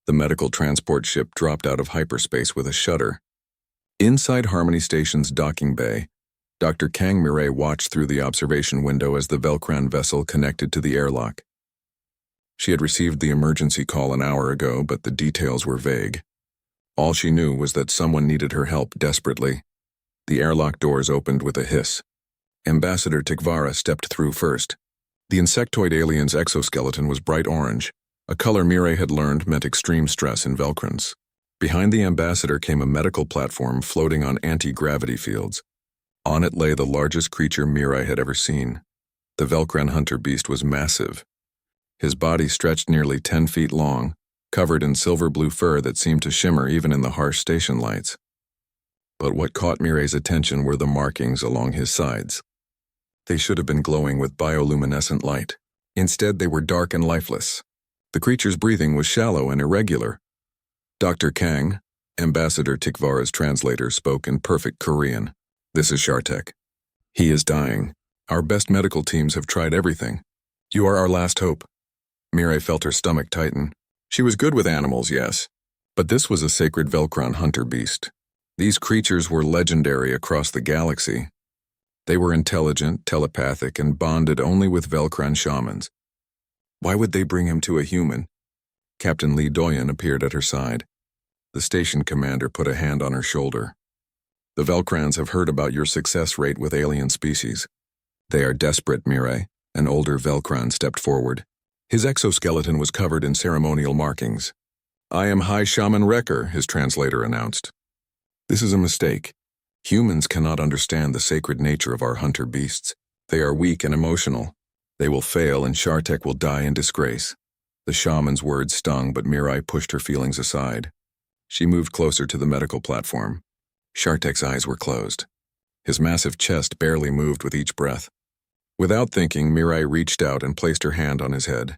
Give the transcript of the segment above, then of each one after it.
The medical transport ship dropped out of hyperspace with a shudder. Inside Harmony Station's docking bay, Dr. Kang Mireille watched through the observation window as the Velcran vessel connected to the airlock. She had received the emergency call an hour ago, but the details were vague. All she knew was that someone needed her help desperately. The airlock doors opened with a hiss. Ambassador Tikvara stepped through first. The insectoid alien's exoskeleton was bright orange, a color Mireille had learned meant extreme stress in Velcrans. Behind the ambassador came a medical platform floating on anti-gravity fields. On it lay the largest creature Mireille had ever seen. The Velcran hunter beast was massive. His body stretched nearly 10 feet long, covered in silver-blue fur that seemed to shimmer even in the harsh station lights. But what caught Mireille's attention were the markings along his sides. They should have been glowing with bioluminescent light. Instead, they were dark and lifeless. The creature's breathing was shallow and irregular. Dr. Kang, Ambassador Tikvara's translator, spoke in perfect Korean. "This is Shartek. He is dying. Our best medical teams have tried everything. You are our last hope." Mireille felt her stomach tighten. She was good with animals, yes, but this was a sacred Velcran hunter beast. These creatures were legendary across the galaxy. They were intelligent, telepathic, and bonded only with Velcran shamans. Why would they bring him to a human? Captain Lee Doyen appeared at her side. The station commander put a hand on her shoulder. "The Velcrans have heard about your success rate with alien species. They are desperate, Mireille." An older Velcran stepped forward. His exoskeleton was covered in ceremonial markings. "I am High Shaman Wrecker," his translator announced. "This is a mistake. Humans cannot understand the sacred nature of our hunter beasts. They are weak and emotional. They will fail and Shartek will die in disgrace." The shaman's words stung, but Mireille pushed her feelings aside. She moved closer to the medical platform. Shartek's eyes were closed. His massive chest barely moved with each breath. Without thinking, Mireille reached out and placed her hand on his head.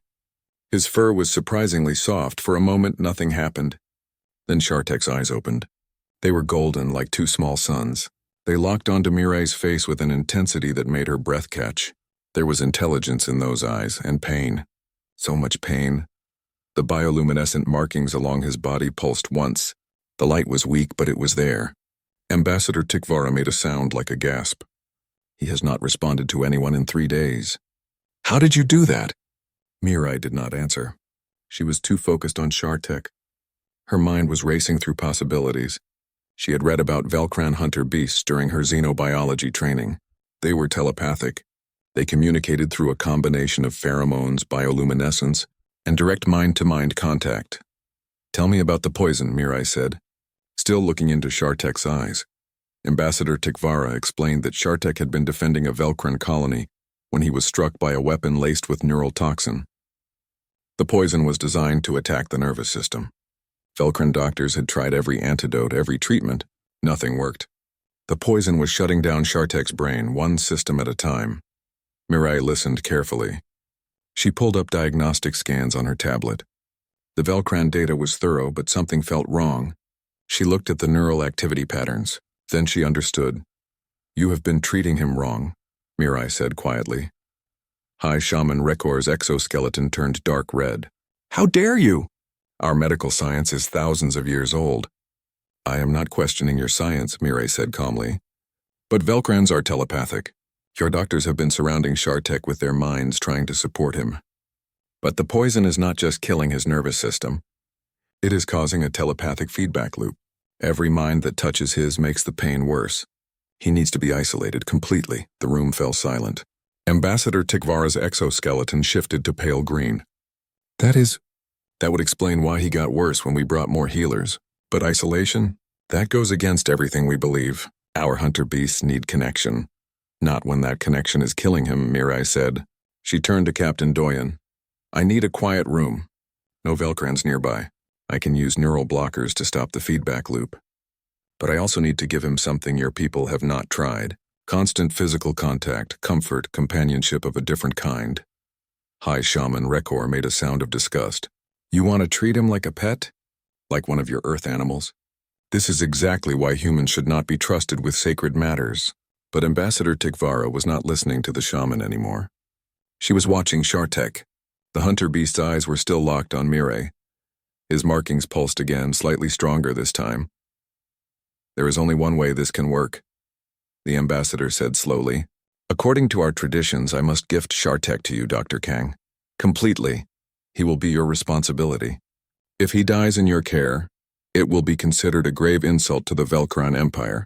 His fur was surprisingly soft. For a moment, nothing happened. Then Shartek's eyes opened. They were golden, like two small suns. They locked onto Mireille's face with an intensity that made her breath catch. There was intelligence in those eyes, and pain. So much pain. The bioluminescent markings along his body pulsed once. The light was weak, but it was there. Ambassador Tikvara made a sound like a gasp. "He has not responded to anyone in 3 days." "How did you do that?" Mireille did not answer. She was too focused on Shartek. Her mind was racing through possibilities. She had read about Velcran hunter beasts during her xenobiology training. They were telepathic. They communicated through a combination of pheromones, bioluminescence, and direct mind-to-mind contact. "Tell me about the poison," Mireille said, still looking into Shartek's eyes. Ambassador Tikvara explained that Shartek had been defending a Velcran colony when he was struck by a weapon laced with neural toxin. The poison was designed to attack the nervous system. Velcran doctors had tried every antidote, every treatment. Nothing worked. The poison was shutting down Shartek's brain, one system at a time. Mireille listened carefully. She pulled up diagnostic scans on her tablet. The Velcran data was thorough, but something felt wrong. She looked at the neural activity patterns. Then she understood. "You have been treating him wrong," Mireille said quietly. High Shaman Wrecker's exoskeleton turned dark red. "How dare you?" "Our medical science is thousands of years old." "I am not questioning your science," Mireille said calmly. "But Velcrans are telepathic. Your doctors have been surrounding Shartek with their minds, trying to support him. But the poison is not just killing his nervous system. It is causing a telepathic feedback loop. Every mind that touches his makes the pain worse. He needs to be isolated completely." The room fell silent. Ambassador Tikvara's exoskeleton shifted to pale green. That would explain why he got worse when we brought more healers. But isolation? That goes against everything we believe. Our hunter beasts need connection. Not when that connection is killing him, Mireille said. She turned to Captain Doyen. "I need a quiet room. No Velcrans nearby. I can use neural blockers to stop the feedback loop. But I also need to give him something your people have not tried. Constant physical contact, comfort, companionship of a different kind." High Shaman Wrecker made a sound of disgust. "You want to treat him like a pet? Like one of your earth animals? This is exactly why humans should not be trusted with sacred matters." But Ambassador Tikvara was not listening to the shaman anymore. She was watching Shartek. The hunter beast's eyes were still locked on Mireille. His markings pulsed again, slightly stronger this time. "There is only one way this can work," the ambassador said slowly. "According to our traditions, I must gift Shartek to you, Dr. Kang. Completely. He will be your responsibility. If he dies in your care, it will be considered a grave insult to the Velcron Empire.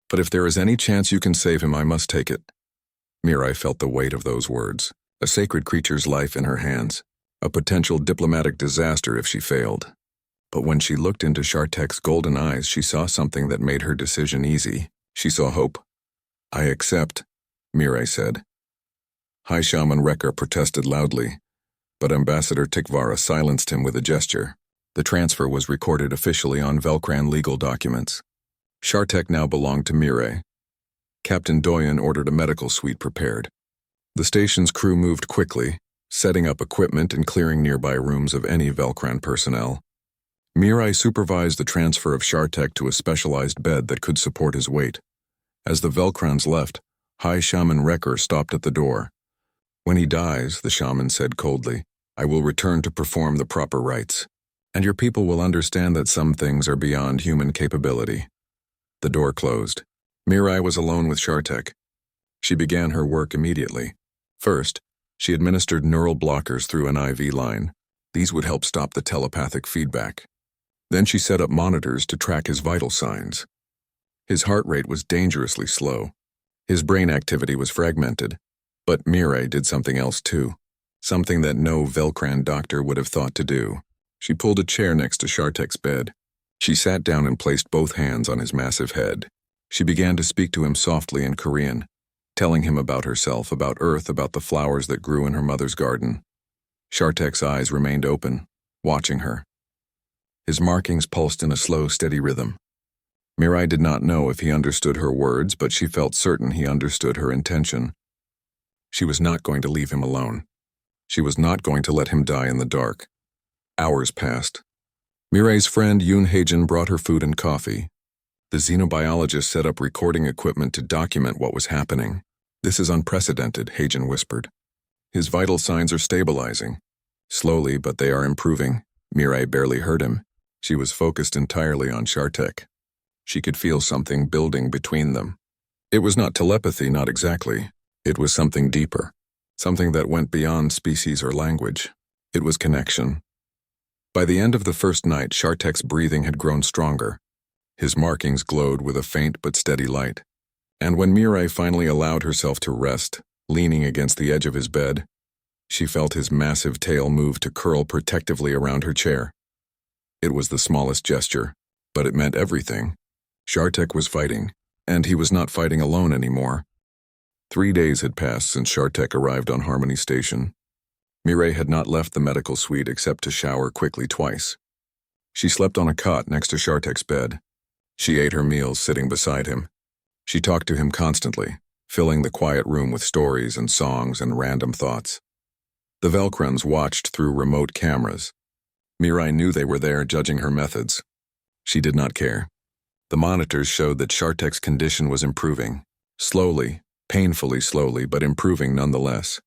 But if there is any chance you can save him, I must take it." Mirai felt the weight of those words, a sacred creature's life in her hands, a potential diplomatic disaster if she failed. But when she looked into Shartek's golden eyes, she saw something that made her decision easy. She saw hope. "I accept," Mirai said. High Shaman Wrecker protested loudly, but Ambassador Tikvara silenced him with a gesture. The transfer was recorded officially on Velcran legal documents. Shartek now belonged to Mirai. Captain Doyen ordered a medical suite prepared. The station's crew moved quickly, setting up equipment and clearing nearby rooms of any Velcran personnel. Mirai supervised the transfer of Shartek to a specialized bed that could support his weight. As the Velcrans left, High Shaman Wrecker stopped at the door. "When he dies," the shaman said coldly, "I will return to perform the proper rites, and your people will understand that some things are beyond human capability." The door closed. Mirai was alone with Shartek. She began her work immediately. First, she administered neural blockers through an IV line. These would help stop the telepathic feedback. Then she set up monitors to track his vital signs. His heart rate was dangerously slow. His brain activity was fragmented. But Mirai did something else too, something that no Velcran doctor would have thought to do. She pulled a chair next to Shartek's bed. She sat down and placed both hands on his massive head. She began to speak to him softly in Korean, telling him about herself, about Earth, about the flowers that grew in her mother's garden. Shartek's eyes remained open, watching her. His markings pulsed in a slow, steady rhythm. Mirai did not know if he understood her words, but she felt certain he understood her intention. She was not going to leave him alone. She was not going to let him die in the dark. Hours passed. Mirai's friend Yoon Haejin brought her food and coffee. The xenobiologist set up recording equipment to document what was happening. "This is unprecedented," Haejin whispered. "His vital signs are stabilizing. Slowly, but they are improving." Mirai barely heard him. She was focused entirely on Shartek. She could feel something building between them. It was not telepathy, not exactly. It was something deeper, something that went beyond species or language. It was connection. By the end of the first night, Shartek's breathing had grown stronger. His markings glowed with a faint but steady light. And when Mirai finally allowed herself to rest, leaning against the edge of his bed, she felt his massive tail move to curl protectively around her chair. It was the smallest gesture, but it meant everything. Shartek was fighting, and he was not fighting alone anymore. 3 days had passed since Shartek arrived on Harmony Station. Mirai had not left the medical suite except to shower quickly twice. She slept on a cot next to Shartek's bed. She ate her meals sitting beside him. She talked to him constantly, filling the quiet room with stories and songs and random thoughts. The Velcrans watched through remote cameras. Mirai knew they were there, judging her methods. She did not care. The monitors showed that Shartek's condition was improving. Slowly, painfully slowly, but improving nonetheless.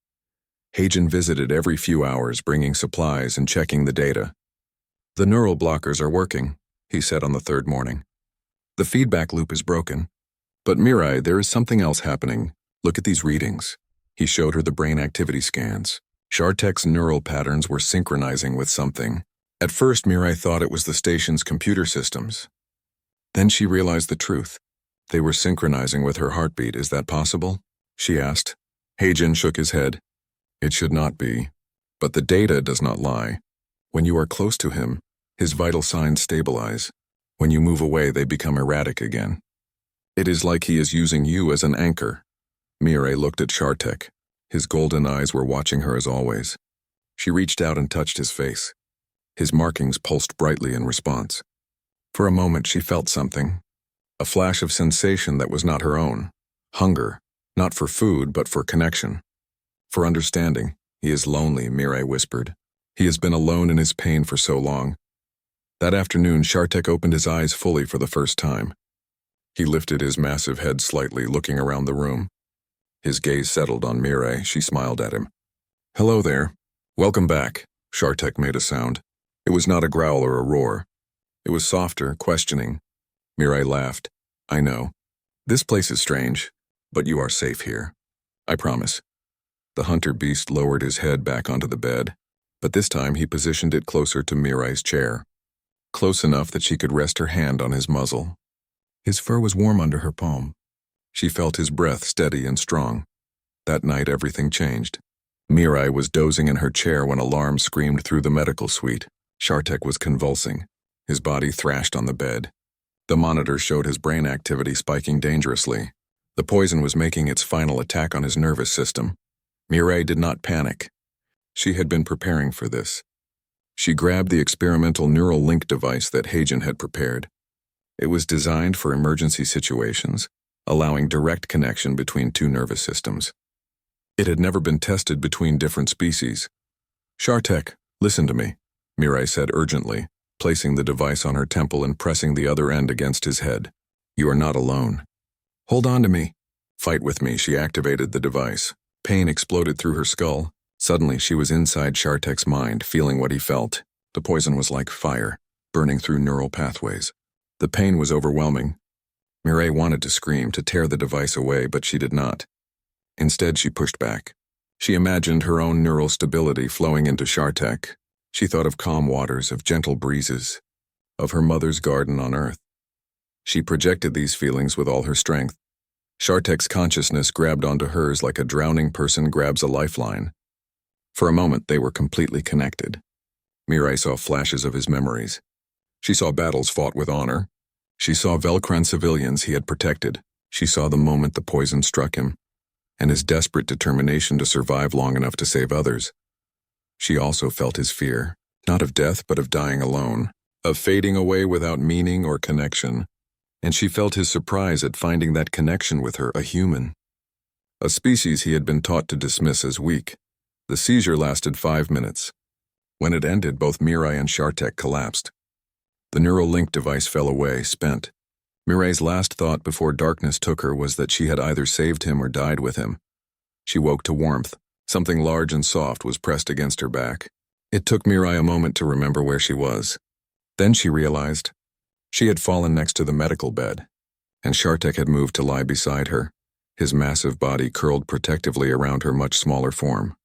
Haejin visited every few hours, bringing supplies and checking the data. "The neural blockers are working," he said on the third morning. "The feedback loop is broken. But Mirai, there is something else happening. Look at these readings." He showed her the brain activity scans. Shartek's neural patterns were synchronizing with something. At first, Mirai thought it was the station's computer systems. Then she realized the truth. They were synchronizing with her heartbeat. "Is that possible?" she asked. Haejin shook his head. "It should not be. But the data does not lie. When you are close to him, his vital signs stabilize. When you move away, they become erratic again. It is like he is using you as an anchor." Mirai looked at Shartek. His golden eyes were watching her as always. She reached out and touched his face. His markings pulsed brightly in response. For a moment, she felt something. A flash of sensation that was not her own. Hunger, not for food, but for connection. For understanding. "He is lonely," Mirai whispered. "He has been alone in his pain for so long." That afternoon, Shartek opened his eyes fully for the first time. He lifted his massive head slightly, looking around the room. His gaze settled on Mirai. She smiled at him. "Hello there. Welcome back." Shartek made a sound. It was not a growl or a roar. It was softer, questioning. Mirai laughed. I know. This place is strange, but you are safe here. I promise. The hunter beast lowered his head back onto the bed, but this time he positioned it closer to Mirai's chair, close enough that she could rest her hand on his muzzle. His fur was warm under her palm. She felt his breath steady and strong. That night everything changed. Mirai was dozing in her chair when alarm screamed through the medical suite. Shartek was convulsing. His body thrashed on the bed. The monitor showed his brain activity spiking dangerously. The poison was making its final attack on his nervous system. Mirai did not panic. She had been preparing for this. She grabbed the experimental neural link device that Hagen had prepared. It was designed for emergency situations, allowing direct connection between two nervous systems. It had never been tested between different species. Shartek, listen to me, Mirai said urgently, placing the device on her temple and pressing the other end against his head. You are not alone. Hold on to me. Fight with me. She activated the device. Pain exploded through her skull. Suddenly, she was inside Shartek's mind, feeling what he felt. The poison was like fire, burning through neural pathways. The pain was overwhelming. Mirai wanted to scream, to tear the device away, but she did not. Instead, she pushed back. She imagined her own neural stability flowing into Shartek. She thought of calm waters, of gentle breezes, of her mother's garden on Earth. She projected these feelings with all her strength. Shartek's consciousness grabbed onto hers like a drowning person grabs a lifeline. For a moment, they were completely connected. Mirai saw flashes of his memories. She saw battles fought with honor. She saw Velcran civilians he had protected. She saw the moment the poison struck him, and his desperate determination to survive long enough to save others. She also felt his fear, not of death but of dying alone, of fading away without meaning or connection. And she felt his surprise at finding that connection with her, a human. A species he had been taught to dismiss as weak. The seizure lasted 5 minutes. When it ended, both Mirai and Shartek collapsed. The neural link device fell away, spent. Mirai's last thought before darkness took her was that she had either saved him or died with him. She woke to warmth. Something large and soft was pressed against her back. It took Mirai a moment to remember where she was. Then she realized she had fallen next to the medical bed, and Shartek had moved to lie beside her, his massive body curled protectively around her much smaller form.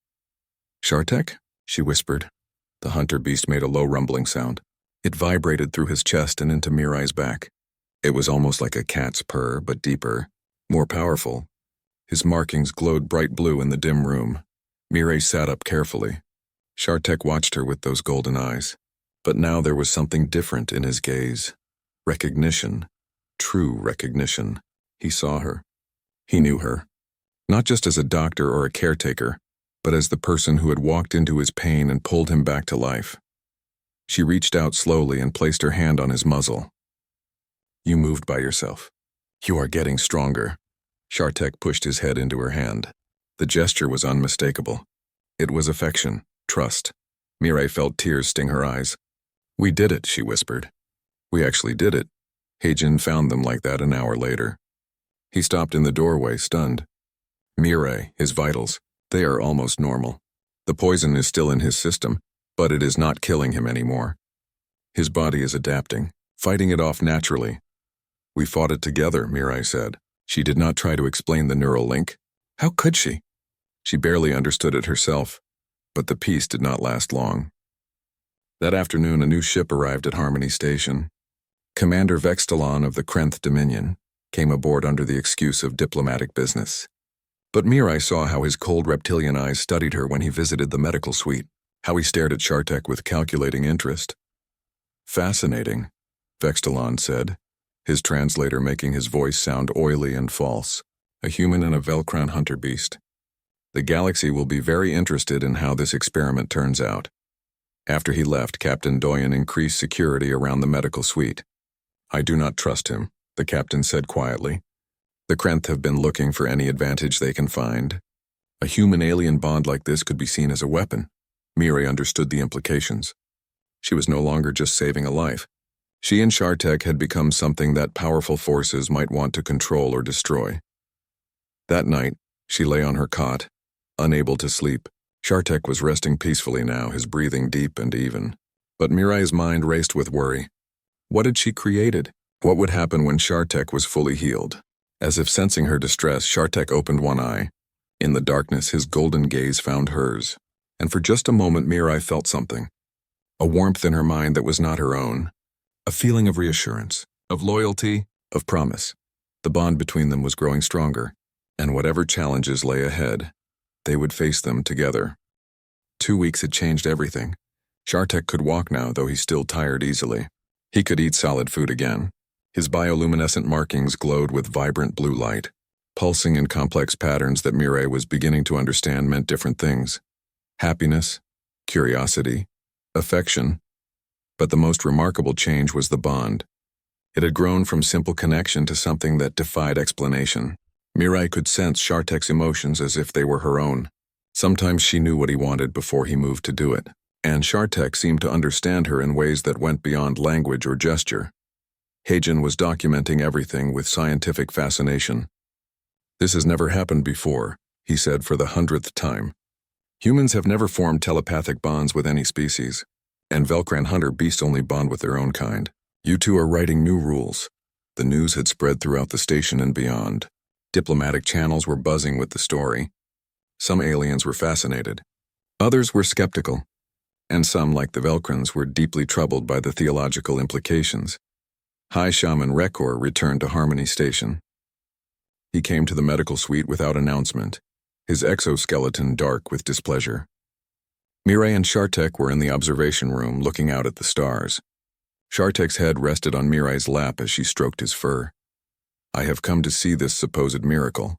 Shartek? She whispered. The hunter beast made a low rumbling sound. It vibrated through his chest and into Mirai's back. It was almost like a cat's purr, but deeper, more powerful. His markings glowed bright blue in the dim room. Mirai sat up carefully. Shartek watched her with those golden eyes. But now there was something different in his gaze. Recognition. True recognition. He saw her. He knew her. Not just as a doctor or a caretaker, but as the person who had walked into his pain and pulled him back to life. She reached out slowly and placed her hand on his muzzle. You moved by yourself. You are getting stronger. Shartek pushed his head into her hand. The gesture was unmistakable. It was affection, trust. Mirai felt tears sting her eyes. We did it, she whispered. We actually did it. Hagen found them like that an hour later. He stopped in the doorway, stunned. Mirai, his vitals, they are almost normal. The poison is still in his system, but it is not killing him anymore. His body is adapting, fighting it off naturally. We fought it together, Mirai said. She did not try to explain the neural link. How could she? She barely understood it herself, but the peace did not last long. That afternoon, a new ship arrived at Harmony Station. Commander Vextalon of the Krenth Dominion came aboard under the excuse of diplomatic business. But Mirai saw how his cold reptilian eyes studied her when he visited the medical suite, how he stared at Shartek with calculating interest. Fascinating, Vextalon said, his translator making his voice sound oily and false, a human and a Velcran hunter beast. The galaxy will be very interested in how this experiment turns out. After he left, Captain Doyen increased security around the medical suite. I do not trust him, the captain said quietly. The Krenth have been looking for any advantage they can find. A human-alien bond like this could be seen as a weapon. Mirai understood the implications. She was no longer just saving a life. She and Shartek had become something that powerful forces might want to control or destroy. That night, she lay on her cot, unable to sleep. Shartek was resting peacefully now, his breathing deep and even. But Mirai's mind raced with worry. What had she created? What would happen when Shartek was fully healed? As if sensing her distress, Shartek opened one eye. In the darkness, his golden gaze found hers. And for just a moment, Mirai felt something. A warmth in her mind that was not her own. A feeling of reassurance, of loyalty, of promise. The bond between them was growing stronger, and whatever challenges lay ahead, they would face them together. 2 weeks had changed everything. Shartek could walk now, though he still tired easily. He could eat solid food again. His bioluminescent markings glowed with vibrant blue light, pulsing in complex patterns that Mirai was beginning to understand meant different things. Happiness, curiosity, affection. But the most remarkable change was the bond. It had grown from simple connection to something that defied explanation. Mirai could sense Shartek's emotions as if they were her own. Sometimes she knew what he wanted before he moved to do it, and Shartek seemed to understand her in ways that went beyond language or gesture. Heijin was documenting everything with scientific fascination. "This has never happened before," he said for the 100th time. "Humans have never formed telepathic bonds with any species, and Velcran hunter beasts only bond with their own kind. You two are writing new rules." The news had spread throughout the station and beyond. Diplomatic channels were buzzing with the story. Some aliens were fascinated. Others were skeptical. And some, like the Velcrans, were deeply troubled by the theological implications. High Shaman Rekor returned to Harmony Station. He came to the medical suite without announcement, his exoskeleton dark with displeasure. Mirai and Shartek were in the observation room looking out at the stars. Shartek's head rested on Mirai's lap as she stroked his fur. "I have come to see this supposed miracle,"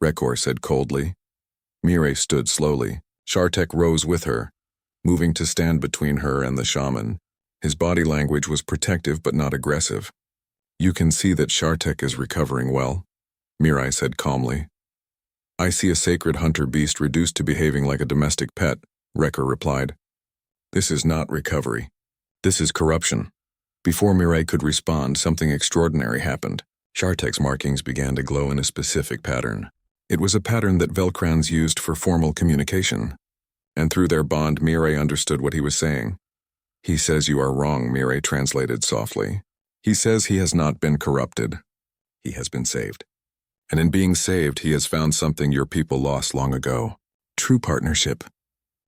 Rekor said coldly. Mirai stood slowly. Shartek rose with her, moving to stand between her and the shaman. His body language was protective but not aggressive. "You can see that Shartek is recovering well," Mirai said calmly. "I see a sacred hunter beast reduced to behaving like a domestic pet," Rekor replied. "This is not recovery. This is corruption." Before Mirai could respond, something extraordinary happened. Shartek's markings began to glow in a specific pattern. It was a pattern that Velcrans used for formal communication. And through their bond, Mirai understood what he was saying. "He says you are wrong," Mirai translated softly. "He says he has not been corrupted. He has been saved. And in being saved, he has found something your people lost long ago. True partnership.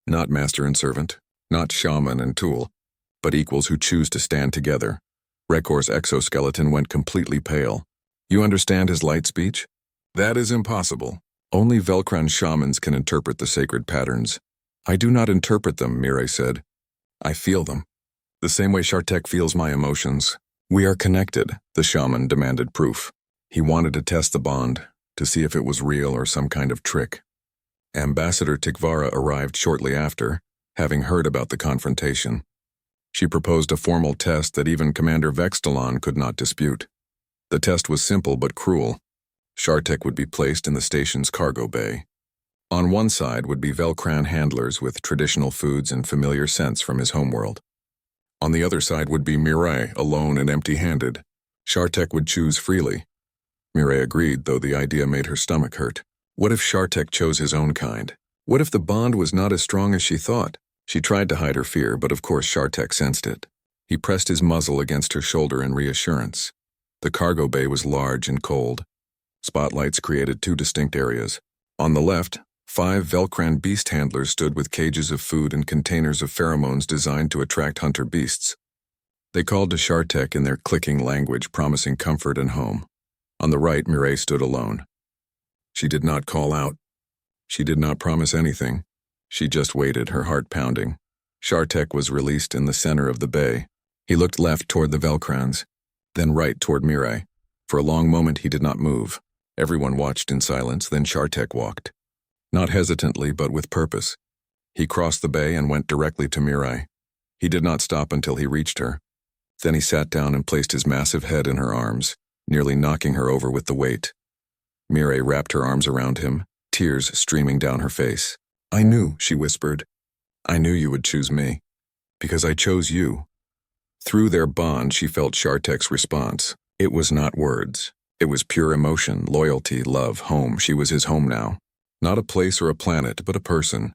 Not master and servant, not shaman and tool, but equals who choose to stand together." Rekor's exoskeleton went completely pale. "You understand his light speech?" "That is impossible. Only Velcran shamans can interpret the sacred patterns." "I do not interpret them," Mirai said. "I feel them. The same way Shartek feels my emotions." "We are connected," the shaman demanded proof. He wanted to test the bond, to see if it was real or some kind of trick. Ambassador Tikvara arrived shortly after, having heard about the confrontation. She proposed a formal test that even Commander Vextalon could not dispute. The test was simple but cruel. Shartek would be placed in the station's cargo bay. On one side would be Velcran handlers with traditional foods and familiar scents from his homeworld. On the other side would be Mirai, alone and empty-handed. Shartek would choose freely. Mirai agreed, though the idea made her stomach hurt. What if Shartek chose his own kind? What if the bond was not as strong as she thought? She tried to hide her fear, but of course Shartek sensed it. He pressed his muzzle against her shoulder in reassurance. The cargo bay was large and cold. Spotlights created 2 distinct areas. On the left, 5 Velcran beast handlers stood with cages of food and containers of pheromones designed to attract hunter beasts. They called to Shartek in their clicking language, promising comfort and home. On the right, Mirai stood alone. She did not call out. She did not promise anything. She just waited, her heart pounding. Shartek was released in the center of the bay. He looked left toward the Velcrans, then right toward Mirai. For a long moment he did not move. Everyone watched in silence, then Shartek walked. Not hesitantly, but with purpose. He crossed the bay and went directly to Mirai. He did not stop until he reached her. Then he sat down and placed his massive head in her arms, nearly knocking her over with the weight. Mirai wrapped her arms around him, tears streaming down her face. "I knew," she whispered. "I knew you would choose me. Because I chose you." Through their bond, she felt Shartek's response. It was not words. It was pure emotion, loyalty, love, home. She was his home now. Not a place or a planet, but a person.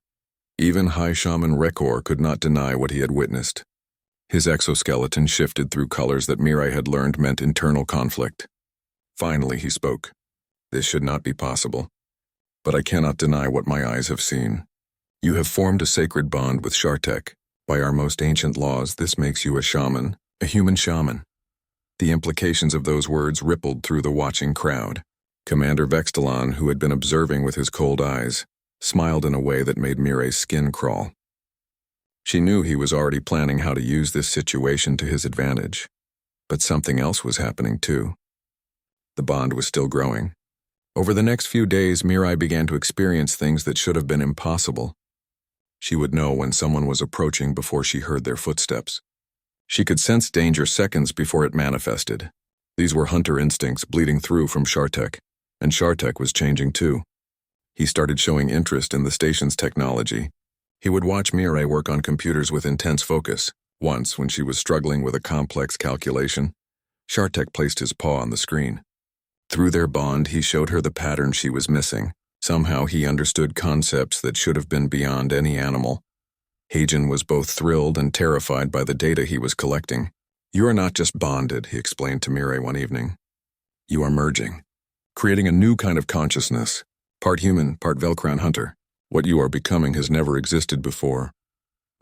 Even High Shaman Rekor could not deny what he had witnessed. His exoskeleton shifted through colors that Mirai had learned meant internal conflict. Finally, he spoke. This should not be possible. But I cannot deny what my eyes have seen. You have formed a sacred bond with Shartek. By our most ancient laws, this makes you a shaman, a human shaman. The implications of those words rippled through the watching crowd. Commander Vextalon, who had been observing with his cold eyes, smiled in a way that made Mirai's skin crawl. She knew he was already planning how to use this situation to his advantage. But something else was happening too. The bond was still growing. Over the next few days, Mirai began to experience things that should have been impossible. She would know when someone was approaching before she heard their footsteps. She could sense danger seconds before it manifested. These were hunter instincts bleeding through from Shartek, and Shartek was changing too. He started showing interest in the station's technology. He would watch Mirai work on computers with intense focus. Once, when she was struggling with a complex calculation, Shartek placed his paw on the screen. Through their bond, he showed her the pattern she was missing. Somehow he understood concepts that should have been beyond any animal. Hagen was both thrilled and terrified by the data he was collecting. You are not just bonded, he explained to Mirai one evening. You are merging, creating a new kind of consciousness, part human, part Velcran hunter. What you are becoming has never existed before.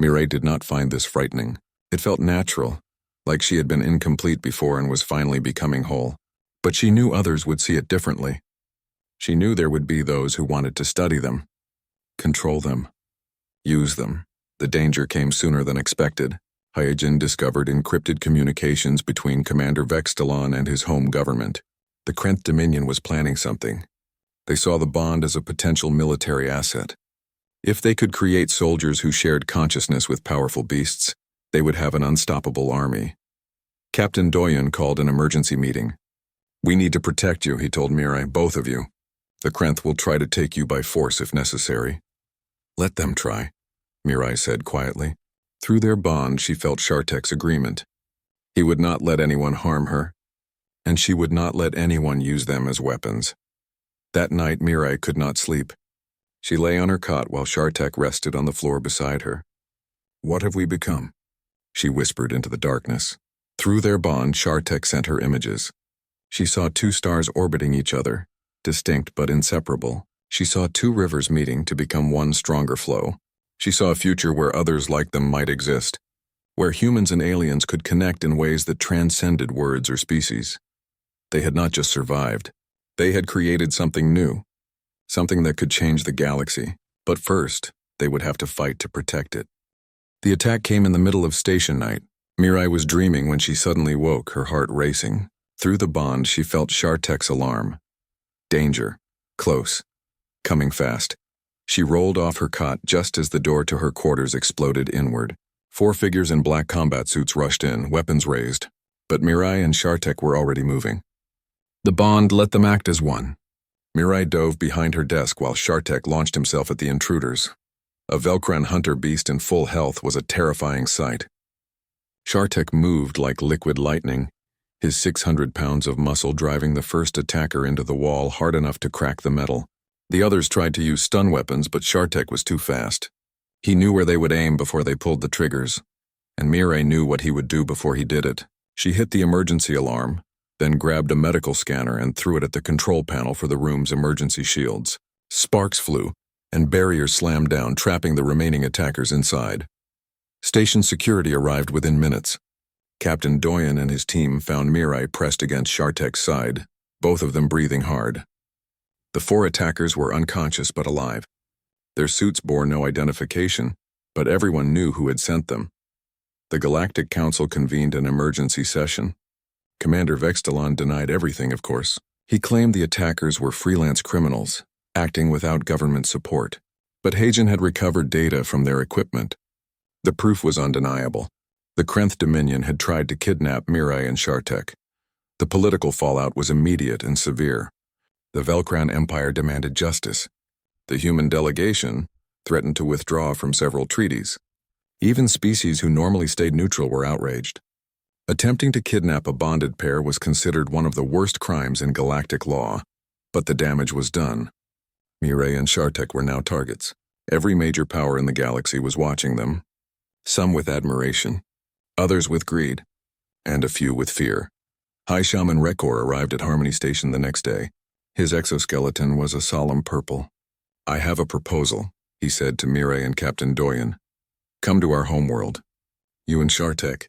Mirai did not find this frightening. It felt natural, like she had been incomplete before and was finally becoming whole. But she knew others would see it differently. She knew there would be those who wanted to study them, control them, use them. The danger came sooner than expected. Hyojin discovered encrypted communications between Commander Vextalon and his home government. The Krenth Dominion was planning something. They saw the bond as a potential military asset. If they could create soldiers who shared consciousness with powerful beasts, they would have an unstoppable army. Captain Doyen called an emergency meeting. We need to protect you, he told Mirai, both of you. The Krenth will try to take you by force if necessary. Let them try, Mirai said quietly. Through their bond, she felt Shartek's agreement. He would not let anyone harm her, and she would not let anyone use them as weapons. That night, Mirai could not sleep. She lay on her cot while Shartek rested on the floor beside her. What have we become? She whispered into the darkness. Through their bond, Shartek sent her images. She saw two stars orbiting each other, distinct but inseparable. She saw two rivers meeting to become one stronger flow. She saw a future where others like them might exist, where humans and aliens could connect in ways that transcended words or species. They had not just survived. They had created something new, something that could change the galaxy. But first, they would have to fight to protect it. The attack came in the middle of station night. Mirai was dreaming when she suddenly woke, her heart racing. Through the bond, she felt Shartek's alarm. Danger. Close. Coming fast. She rolled off her cot just as the door to her quarters exploded inward. 4 figures in black combat suits rushed in, weapons raised. But Mirai and Shartek were already moving. The bond let them act as one. Mirai dove behind her desk while Shartek launched himself at the intruders. A Velcran hunter beast in full health was a terrifying sight. Shartek moved like liquid lightning, his 600 pounds of muscle driving the first attacker into the wall hard enough to crack the metal. The others tried to use stun weapons, but Shartek was too fast. He knew where they would aim before they pulled the triggers, and Mirai knew what he would do before he did it. She hit the emergency alarm, then grabbed a medical scanner and threw it at the control panel for the room's emergency shields. Sparks flew, and barriers slammed down, trapping the remaining attackers inside. Station security arrived within minutes. Captain Doyen and his team found Mirai pressed against Shartek's side, both of them breathing hard. The 4 attackers were unconscious but alive. Their suits bore no identification, but everyone knew who had sent them. The Galactic Council convened an emergency session. Commander Vextalon denied everything, of course. He claimed the attackers were freelance criminals, acting without government support. But Hagen had recovered data from their equipment. The proof was undeniable. The Krenth Dominion had tried to kidnap Mirai and Shartek. The political fallout was immediate and severe. The Velcran Empire demanded justice. The human delegation threatened to withdraw from several treaties. Even species who normally stayed neutral were outraged. Attempting to kidnap a bonded pair was considered one of the worst crimes in galactic law, but the damage was done. Mirai and Shartek were now targets. Every major power in the galaxy was watching them, some with admiration, others with greed, and a few with fear. High Shaman Rekor arrived at Harmony Station the next day. His exoskeleton was a solemn purple. "I have a proposal," he said to Mireille and Captain Doyen. "Come to our homeworld. You and Shartek.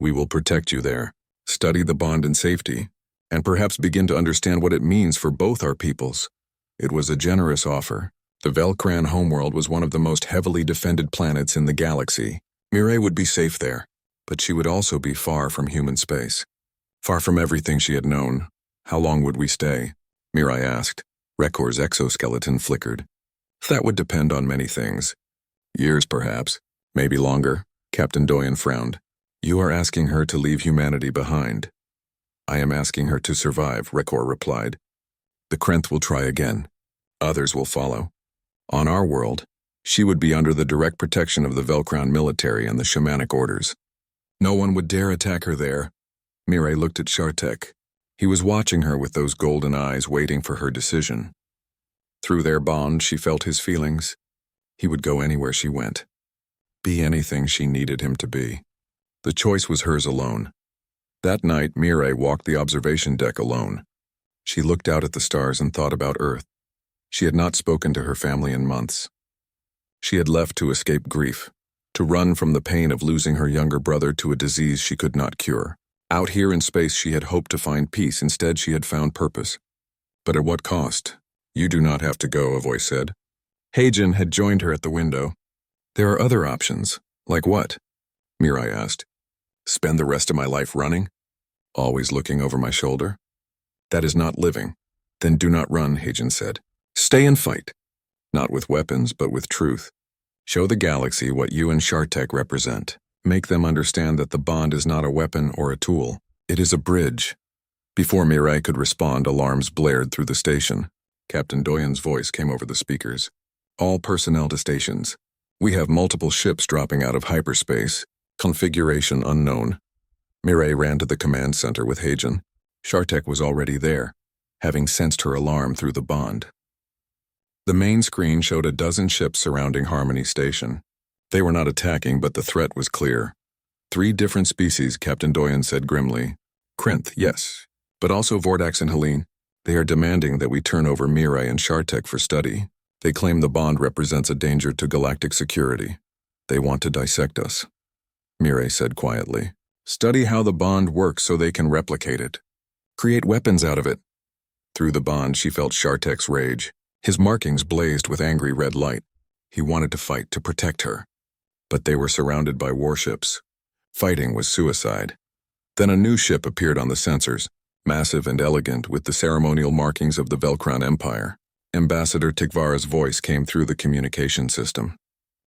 We will protect you there, study the bond in safety, and perhaps begin to understand what it means for both our peoples." It was a generous offer. The Velcran homeworld was one of the most heavily defended planets in the galaxy. Mireille would be safe there, but she would also be far from human space. Far from everything she had known. "How long would we stay?" Mireille asked. Rekor's exoskeleton flickered. "That would depend on many things. Years, perhaps. Maybe longer." Captain Doyen frowned. "You are asking her to leave humanity behind." "I am asking her to survive," Rekor replied. "The Krenth will try again. Others will follow. On our world, she would be under the direct protection of the Velcran military and the shamanic orders. No one would dare attack her there." Mireille looked at Shartek. He was watching her with those golden eyes, waiting for her decision. Through their bond, she felt his feelings. He would go anywhere she went. Be anything she needed him to be. The choice was hers alone. That night, Mireille walked the observation deck alone. She looked out at the stars and thought about Earth. She had not spoken to her family in months. She had left to escape grief, to run from the pain of losing her younger brother to a disease she could not cure. Out here in space, she had hoped to find peace. Instead, she had found purpose. But at what cost? "You do not have to go," a voice said. Hagen had joined her at the window. "There are other options." "Like what?" Mireille asked. "Spend the rest of my life running? Always looking over my shoulder? That is not living." "Then do not run," Hagen said. "Stay and fight. Not with weapons, but with truth. Show the galaxy what you and Shartek represent. Make them understand that the bond is not a weapon or a tool. It is a bridge." Before Mireille could respond, alarms blared through the station. Captain Doyen's voice came over the speakers. "All personnel to stations. We have multiple ships dropping out of hyperspace. Configuration unknown." Mireille ran to the command center with Hagen. Shartek was already there, having sensed her alarm through the bond. The main screen showed a dozen ships surrounding Harmony Station. They were not attacking, but the threat was clear. 3 different species, Captain Doyen said grimly. "Krenth, yes, but also Vordax and Feline. They are demanding that we turn over Mireille and Shartek for study. They claim the bond represents a danger to galactic security. They want to dissect us," Mireille said quietly. "Study how the bond works so they can replicate it. Create weapons out of it." Through the bond, she felt Shartek's rage. His markings blazed with angry red light. He wanted to fight, to protect her. But they were surrounded by warships. Fighting was suicide. Then a new ship appeared on the sensors, massive and elegant, with the ceremonial markings of the Velcran Empire. Ambassador Tikvara's voice came through the communication system.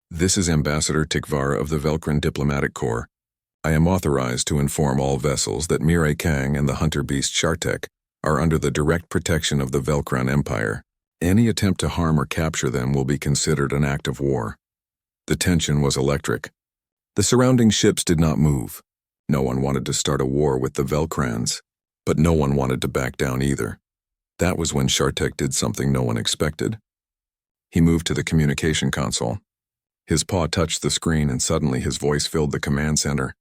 "This is Ambassador Tikvara of the Velcran Diplomatic Corps. I am authorized to inform all vessels that Mireille Kang and the hunter beast Shartek are under the direct protection of the Velcran Empire. Any attempt to harm or capture them will be considered an act of war." The tension was electric. The surrounding ships did not move. No one wanted to start a war with the Velcrans, but no one wanted to back down either. That was when Shartek did something no one expected. He moved to the communication console. His paw touched the screen and suddenly his voice filled the command center.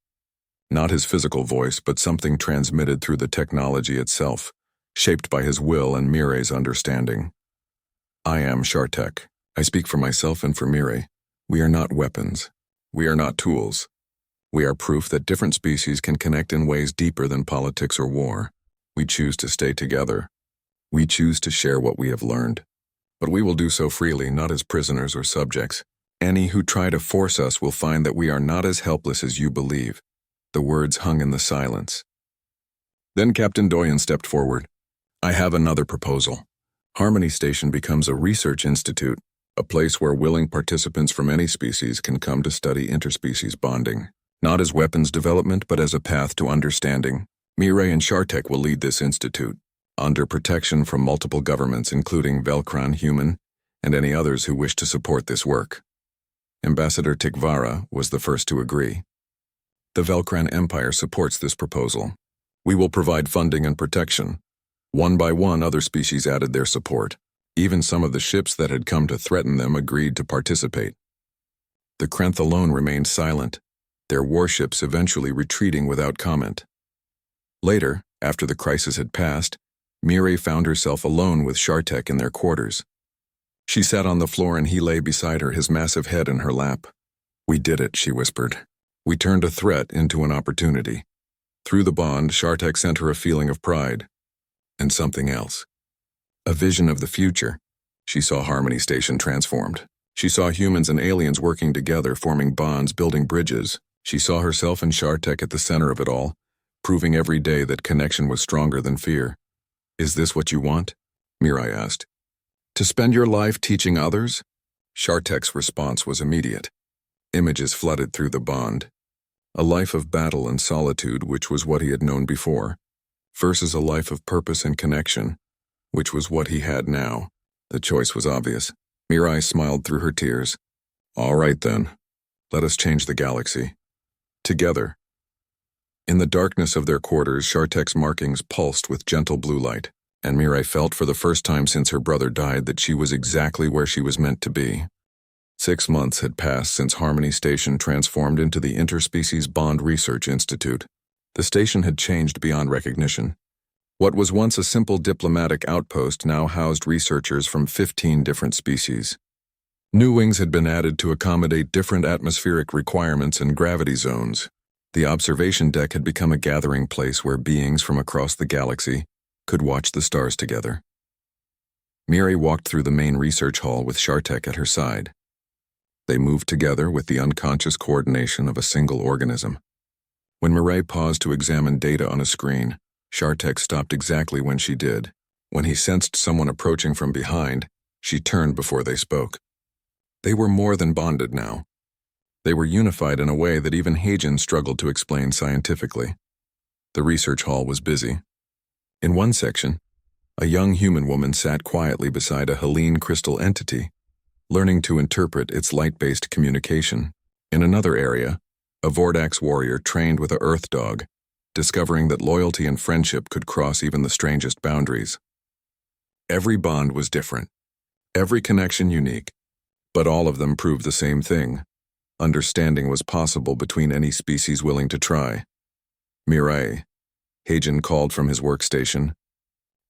Not his physical voice, but something transmitted through the technology itself, shaped by his will and Mireille's understanding. "I am Shartek. I speak for myself and for Mireille. We are not weapons. We are not tools. We are proof that different species can connect in ways deeper than politics or war. We choose to stay together. We choose to share what we have learned. But we will do so freely, not as prisoners or subjects. Any who try to force us will find that we are not as helpless as you believe." The words hung in the silence. Then Captain Doyen stepped forward. "I have another proposal. Harmony Station becomes a research institute, a place where willing participants from any species can come to study interspecies bonding, not as weapons development, but as a path to understanding. Mireille and Shartek will lead this institute, under protection from multiple governments, including Velcran Human and any others who wish to support this work." Ambassador Tikvara was the first to agree. "The Velcran Empire supports this proposal. We will provide funding and protection." One by one, other species added their support. Even some of the ships that had come to threaten them agreed to participate. The Krenth alone remained silent. their warships eventually retreating without comment. Later, after the crisis had passed, Mireille found herself alone with Shartek in their quarters. She sat on the floor and he lay beside her, his massive head in her lap. "We did it," she whispered. "We turned a threat into an opportunity." Through the bond, Shartek sent her a feeling of pride. And something else. A vision of the future. She saw Harmony Station transformed. She saw humans and aliens working together, forming bonds, building bridges. She saw herself and Shartek at the center of it all, proving every day that connection was stronger than fear. "Is this what you want?" Mireille asked. "To spend your life teaching others?" Shartek's response was immediate. Images flooded through the bond. A life of battle and solitude, which was what he had known before, versus a life of purpose and connection, which was what he had now. The choice was obvious. Mireille smiled through her tears. "All right then. Let us change the galaxy. Together." In the darkness of their quarters, Shartek's markings pulsed with gentle blue light, and Mireille felt for the first time since her brother died that she was exactly where she was meant to be. 6 months had passed since Harmony Station transformed into the Interspecies Bond Research Institute. The station had changed beyond recognition. What was once a simple diplomatic outpost now housed researchers from 15 different species. New wings had been added to accommodate different atmospheric requirements and gravity zones. The observation deck had become a gathering place where beings from across the galaxy could watch the stars together. Mireille walked through the main research hall with Shartek at her side. They moved together with the unconscious coordination of a single organism. When Mireille paused to examine data on a screen, Shartek stopped exactly when she did. When he sensed someone approaching from behind, she turned before they spoke. They were more than bonded now. They were unified in a way that even Hagen struggled to explain scientifically. The research hall was busy. In one section, a young human woman sat quietly beside a Feline crystal entity, learning to interpret its light-based communication. In another area, a Vordax warrior trained with a Earth dog, discovering that loyalty and friendship could cross even the strangest boundaries. Every bond was different, every connection unique, but all of them proved the same thing. Understanding was possible between any species willing to try. "Mireille," Hagen called from his workstation.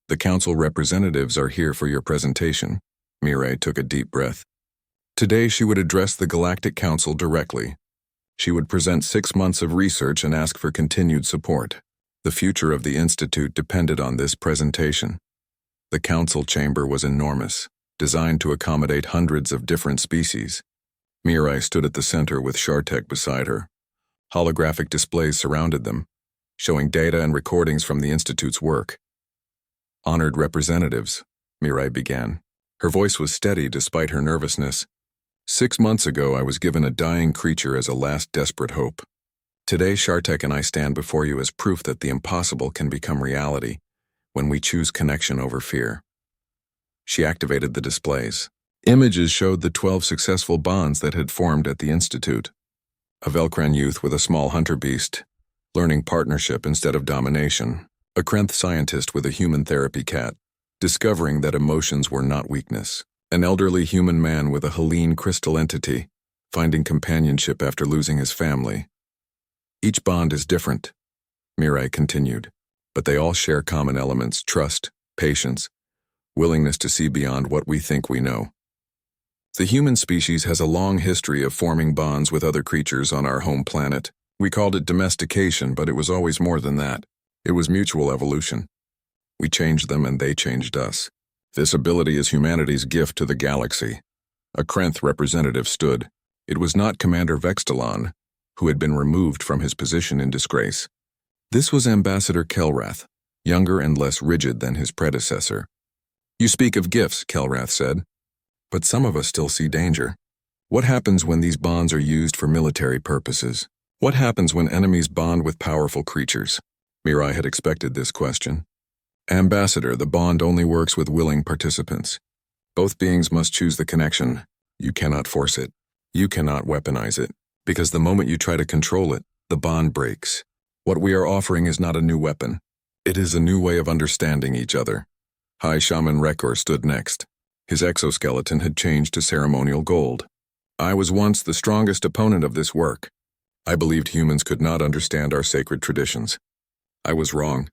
"The council representatives are here for your presentation." Mireille took a deep breath. Today she would address the Galactic Council directly. She would present 6 months of research and ask for continued support. The future of the Institute depended on this presentation. The council chamber was enormous, designed to accommodate hundreds of different species. Mireille stood at the center with Shartek beside her. Holographic displays surrounded them, showing data and recordings from the Institute's work. "Honored representatives," Mireille began. Her voice was steady despite her nervousness. 6 months ago, I was given a dying creature as a last desperate hope. Today, Shartek and I stand before you as proof that the impossible can become reality when we choose connection over fear. She activated the displays. Images showed the 12 successful bonds that had formed at the Institute. A Velcran youth with a small hunter beast, learning partnership instead of domination. A Krenth scientist with a human therapy cat, discovering that emotions were not weakness. An elderly human man with a Feline crystal entity, finding companionship after losing his family. Each bond is different, Mireille continued, but they all share common elements: trust, patience, willingness to see beyond what we think we know. The human species has a long history of forming bonds with other creatures on our home planet. We called it domestication, but it was always more than that. It was mutual evolution. We changed them and they changed us. This ability is humanity's gift to the galaxy. A Krenth representative stood. It was not Commander Vextalon, who had been removed from his position in disgrace. This was Ambassador Kelrath, younger and less rigid than his predecessor. "You speak of gifts," Kelrath said, "but some of us still see danger. What happens when these bonds are used for military purposes? What happens when enemies bond with powerful creatures?" Mireille had expected this question. "Ambassador, the bond only works with willing participants. Both beings must choose the connection. You cannot force it. You cannot weaponize it, because the moment you try to control it, the bond breaks. What we are offering is not a new weapon. It is a new way of understanding each other." High Shaman Rekor stood next. His exoskeleton had changed to ceremonial gold. "I was once the strongest opponent of this work. I believed humans could not understand our sacred traditions. I was wrong.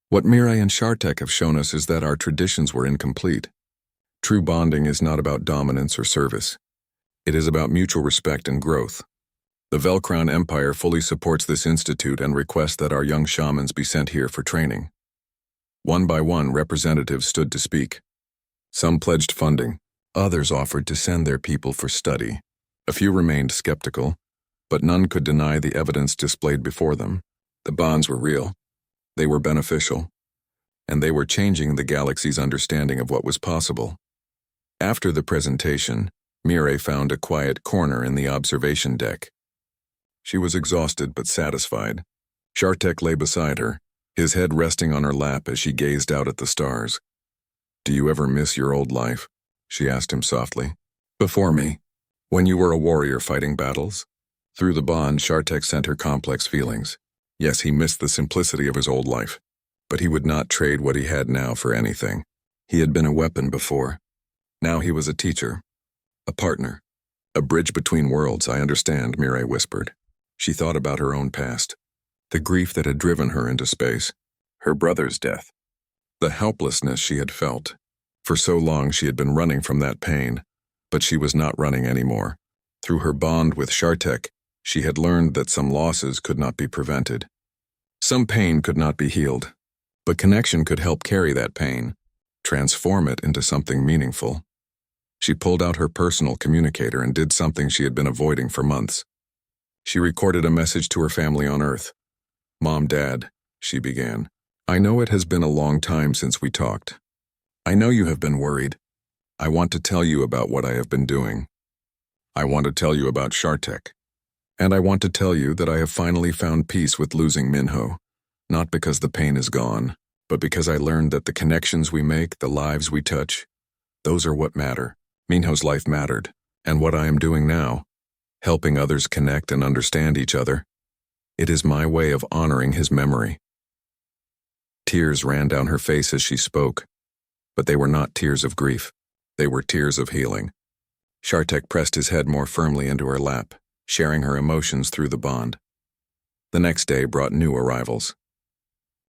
What Mirai and Shartek have shown us is that our traditions were incomplete. True bonding is not about dominance or service. It is about mutual respect and growth. The Velcrown Empire fully supports this institute and requests that our young shamans be sent here for training. One by one, representatives stood to speak. Some pledged funding. Others offered to send their people for study. A few remained skeptical, but none could deny the evidence displayed before them. The bonds were real. They were beneficial. And they were changing the galaxy's understanding of what was possible. After the presentation, Mirai found a quiet corner in the observation deck. She was exhausted but satisfied. Shartek lay beside her, his head resting on her lap as she gazed out at the stars. "Do you ever miss your old life?" she asked him softly. "Before me, when you were a warrior fighting battles?" Through the bond, Shartek sent her complex feelings. Yes, he missed the simplicity of his old life, but he would not trade what he had now for anything. He had been a weapon before. Now he was a teacher, a partner, a bridge between worlds. "I understand," Mirai whispered. She thought about her own past, the grief that had driven her into space, her brother's death, the helplessness she had felt. For so long she had been running from that pain, but she was not running anymore. Through her bond with Shartek, she had learned that some losses could not be prevented. Some pain could not be healed, but connection could help carry that pain, transform it into something meaningful. She pulled out her personal communicator and did something she had been avoiding for months. She recorded a message to her family on Earth. "Mom, Dad," she began. "I know it has been a long time since we talked. I know you have been worried. I want to tell you about what I have been doing. I want to tell you about Shartek. And I want to tell you that I have finally found peace with losing Minho, not because the pain is gone, but because I learned that the connections we make, the lives we touch, those are what matter. Minho's life mattered, and what I am doing now, helping others connect and understand each other, it is my way of honoring his memory." Tears ran down her face as she spoke, but they were not tears of grief. They were tears of healing. Shartek pressed his head more firmly into her lap, sharing her emotions through the bond. The next day brought new arrivals.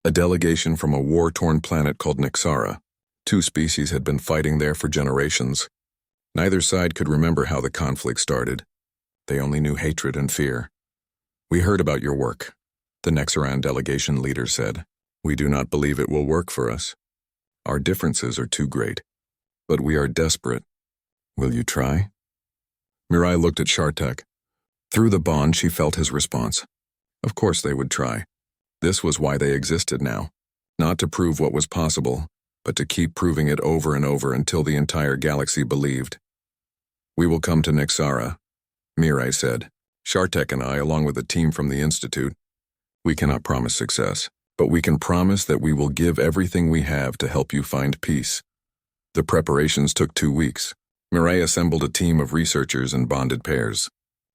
A delegation from a war-torn planet called Nixara. 2 species had been fighting there for generations. Neither side could remember how the conflict started. They only knew hatred and fear. "We heard about your work," the Nexaran delegation leader said. "We do not believe it will work for us. Our differences are too great. But we are desperate. Will you try?" Mirai looked at Shartek. Through the bond, she felt his response. Of course they would try. This was why they existed now. Not to prove what was possible, but to keep proving it over and over until the entire galaxy believed. "We will come to Nixara," Mirai said. "Shartek and I, along with a team from the Institute. We cannot promise success, but we can promise that we will give everything we have to help you find peace." The preparations took 2 weeks. Mirai assembled a team of researchers and bonded pairs.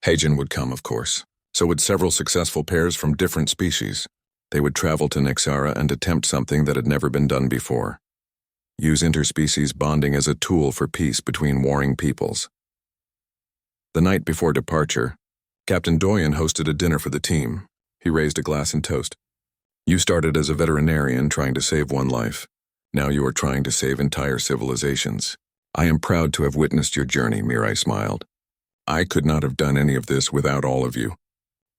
Heijin would come, of course. So would several successful pairs from different species. They would travel to Nixara and attempt something that had never been done before. Use interspecies bonding as a tool for peace between warring peoples. The night before departure, Captain Doyen hosted a dinner for the team. He raised a glass and toast. "You started as a veterinarian trying to save one life. Now you are trying to save entire civilizations. I am proud to have witnessed your journey," Mirai smiled. "I could not have done any of this without all of you.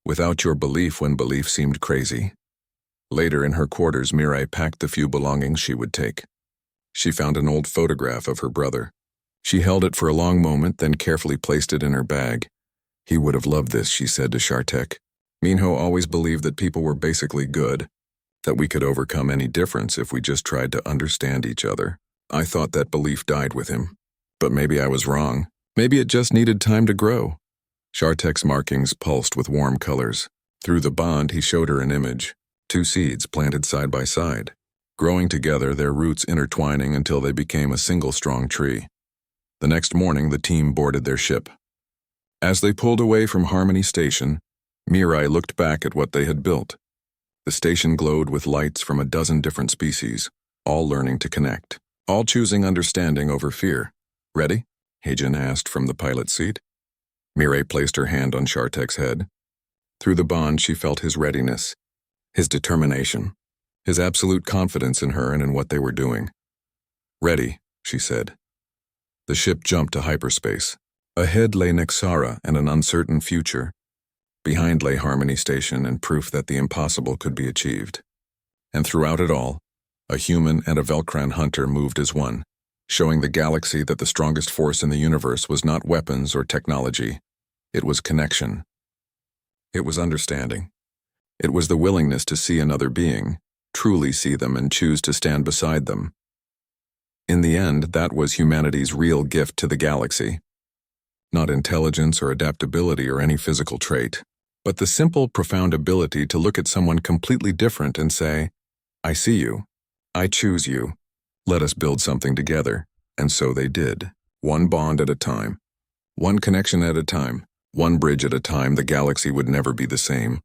Without your belief when belief seemed crazy." Later in her quarters, Mirai packed the few belongings she would take. She found an old photograph of her brother. She held it for a long moment, then carefully placed it in her bag. "He would have loved this," she said to Shartek. "Minho always believed that people were basically good, that we could overcome any difference if we just tried to understand each other. I thought that belief died with him. But maybe I was wrong. Maybe it just needed time to grow." Shartek's markings pulsed with warm colors. Through the bond, he showed her an image. 2 seeds planted side by side, growing together, their roots intertwining until they became a single strong tree. The next morning, the team boarded their ship. As they pulled away from Harmony Station, Mirai looked back at what they had built. The station glowed with lights from a dozen different species, all learning to connect, all choosing understanding over fear. "Ready?" Heijin asked from the pilot's seat. Mirai placed her hand on Shartek's head. Through the bond, she felt his readiness, his determination, his absolute confidence in her and in what they were doing. "Ready," she said. The ship jumped to hyperspace. Ahead lay Nexara and an uncertain future. Behind lay Harmony Station and proof that the impossible could be achieved. And throughout it all, a human and a Velcran hunter moved as one, showing the galaxy that the strongest force in the universe was not weapons or technology. It was connection. It was understanding. It was the willingness to see another being, truly see them and choose to stand beside them. In the end, that was humanity's real gift to the galaxy. Not intelligence or adaptability or any physical trait, but the simple, profound ability to look at someone completely different and say, "I see you. I choose you. Let us build something together." And so they did. One bond at a time. One connection at a time. One bridge at a time. The galaxy would never be the same.